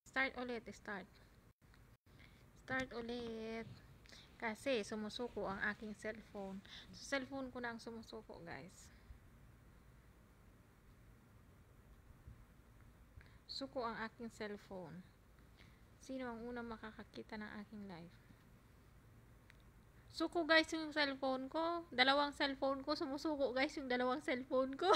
Start ulit, start. Start ulit. Kasi sumusuko ang aking cellphone. So, cellphone ko na ang sumusuko, guys. Suko ang aking cellphone. Sino ang unang makakakita ng aking live? Suko, guys, yung cellphone ko. Dalawang cellphone ko. Sumusuko, guys, yung dalawang cellphone ko.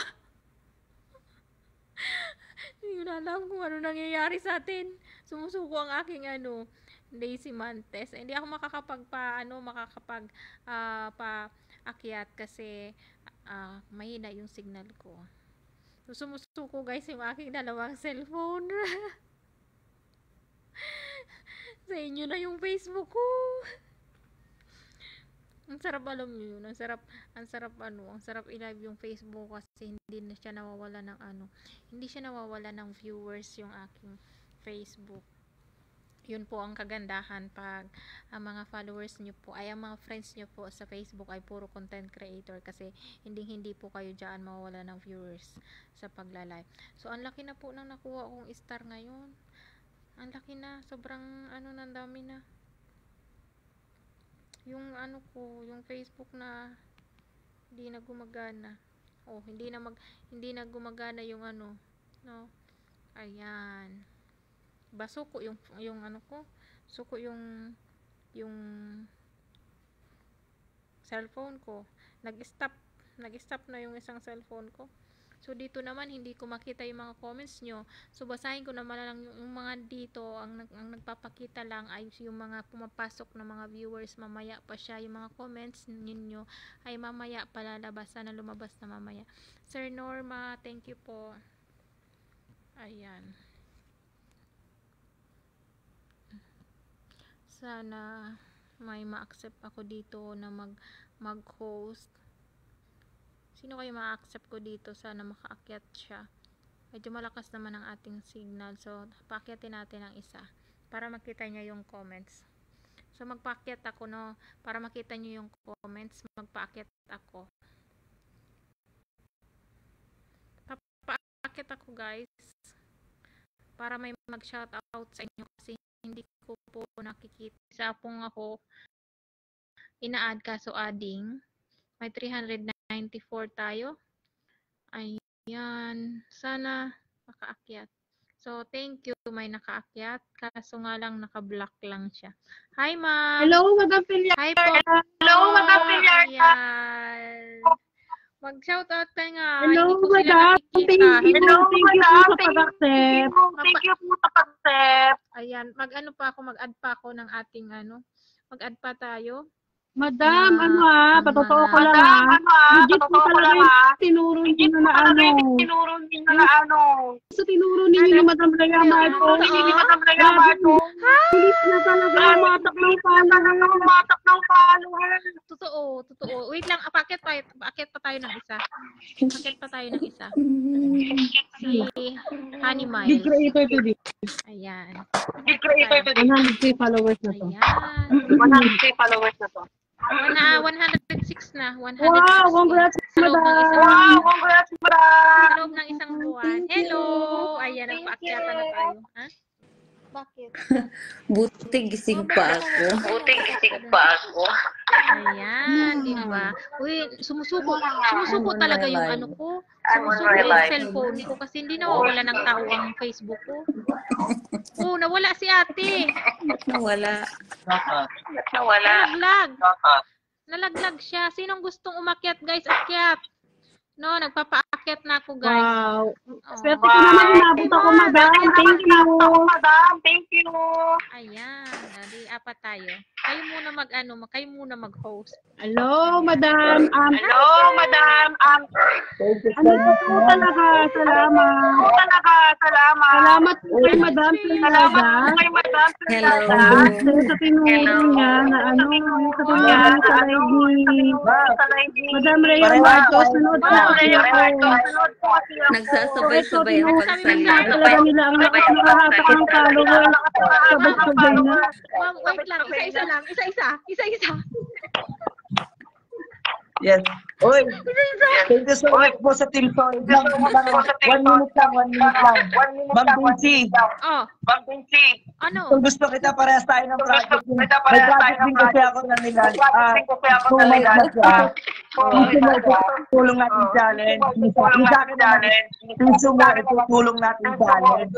Hindi ko na alam kung ano nangyayari sa atin. Sumusuko ang aking Daisy Mantes. Hindi ako paakyat kasi mahina yung signal ko. So, sumusuko, guys, yung aking dalawang cellphone. Sa inyo na yung Facebook ko. Ang sarap, alam niyo yun. Ang sarap i-live yung Facebook kasi hindi na siya nawawala ng hindi siya nawawala ng viewers yung aking Facebook. Yun po ang kagandahan pag ang mga followers niyo po ay ang mga friends niyo po sa Facebook ay puro content creator kasi hindi po kayo diyan mawawala ng viewers sa pagla-live. So ang laki na po nang nakuha kong star ngayon. Ang laki na, sobrang nang dami na. Yung yung Facebook na hindi na gumagana. Oh, hindi na gumagana yung no. Ayan. Basuko yung ko. Suko yung cellphone ko. Nag-stop na yung isang cellphone ko. So dito naman hindi ko makita yung mga comments nyo. So basahin ko naman lang yung mga dito ang nagpapakita lang ay yung mga pumapasok na mga viewers. Mamaya pa siya yung mga comments ninyo ay mamaya palalabas. Sana lumabas na mamaya. Sir Norma, thank you po. Ayan. Sana may ma-accept ako dito na mag-host. Sino kayo ma-accept ko dito? Sana makaakyat siya. Medyo malakas naman ang ating signal. So, paakyatin natin ang isa para makita niya yung comments. So, magpaakyat ako, no? Para makita niyo yung comments, magpaakyat ako. Papaakyat ako, guys. Para may mag-shoutout sa inyo kasi hindi ko po nakikita. Isa pong ako ina-add kaso adding. May 394 tayo. Ayan. Sana makaakyat. So, thank you. May nakaakyat. Kaso nga lang naka-block lang siya. Hi, ma'am. Hello, Madam Pilyar. Hi po. Hello, Madam Pilyar. Ayan. Mag-shoutout ka nga. Hello, Hindi ko sila Madam. nakikita. Hello, Madam. Thank you po sa pag-accept. Ayan. Mag-add pa ako ng ating mag-add pa tayo. Madam, patotoo ko lang Legit po talaga tinuro niyo na So, tinuro ninyo na Madam Lea Marco. Bilis na talaga matak ng follower. Totoo. Wait lang, paakyat pa tayo ng isa. Si Honey Miles. Big creator to this. Ayan. 100k followers na to. Ayan. 100k followers na to. 106 na. 106. Wow, congrats, Madam. Sa loob ng isang buwan. Hello! Ayan, nagpaakyatan na tayo. Ha? Bakit? Buti gising pa ako. Ayan, di ba? Uy, sumusuko talaga yung Sumusuko yung cellphone ko kasi hindi nawawala ng tao ang Facebook ko. Oh, nawala si ate. Nawala. Nalaglag siya. Sinong gustong umakyat, guys? Akyat. No, nagpapaakyat na ako, guys. Wow. Swerte ko naman inabot ako, Madam. Thank you. Ayan. Nadi, apat tayo. Kayo muna mag-host. Hello, Madam. Ano po talaga? Salamat po kay Madam. Hello. Sa tinuro niya na sa live ni Madam Rhea Marcos. Nagsasabay-sabay ang pagsalita. Talaga nila ang nakahatak ng followers. Sabay-sabay na. Ma'am, wait lang. Isa-isa. Yes. Uy, thank you so much po sa Team Solid. 1 minute lang. Ma'am Vinci. Oh, ano? Kung gusto kita, parehas tayo ng project. May project din kasi ako na nila. Tulong natin challenge. Yung sa akin naman, piso mo, itutulong natin challenge.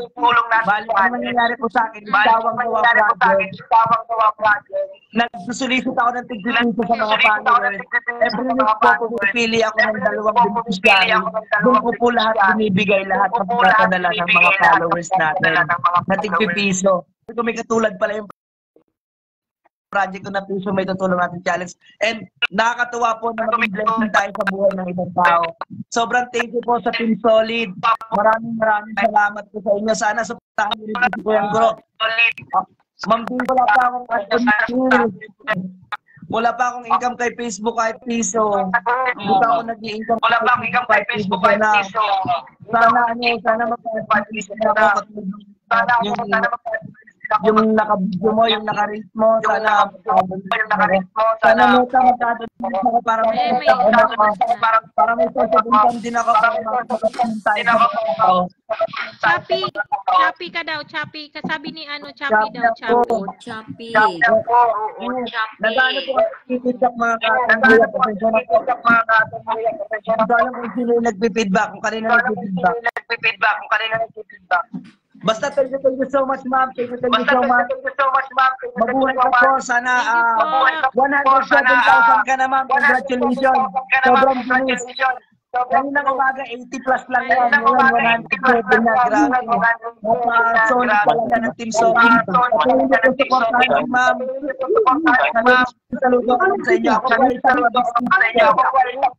Bali, ang nangyayari po sa akin, Dawang Gawa Project. Nagsusulisit ako ng tig-piso sa mga followers. Every week po, pumipili ako ng 2 beneficiary. Doon ko po lahat binibigay, lahat ng pagkakadala ng mga followers natin na tig-piso. Kung may katulad pala yung project ko na piso may tutulong natin challenge. And nakakatuwa po na maging blessing tayo sa buhay ng ibang tao. Sobrang thank you po sa Team Solid. Maraming salamat po sa inyo. Sana supportahan niyo rin po yung Guro. Ma'am Din, wala pa akong income kay Facebook kahit piso. Hindi pa ako nag-i-income kahit Facebook na. Sana magpa-piso na ako. Yung naka-video mo, yung naka-rate mo, sana nota magkatuloy ako para may sasabihin din ako para makapagpapantay ako. Choppy ka daw, Choppy. Kasabi ni Choppy daw, Choppy. Nagano po feedback mga katanggaya, professional po. Hindi alam kung sino yung nagpi-feedback, kung kanina nagpi-feedback. Basta thank you so much, ma'am. Thank you so much. Mabuhay ka po. Sana 107,000 ka na, ma'am. Congratulations. Sobrang bilis. Kanina umaga, 80 plus lang yan. Ngayon, 107 na. Grabe. Solid talaga ng Team Solid. Patuloy ko supportahan si ma'am. Saludo ko sa inyo. Ako po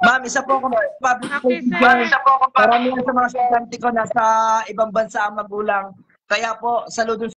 ma'am, isa po akong public figure. Karamihan sa mga estudyante ko nasa ibang bansa ang magulang. Kaya po, saludo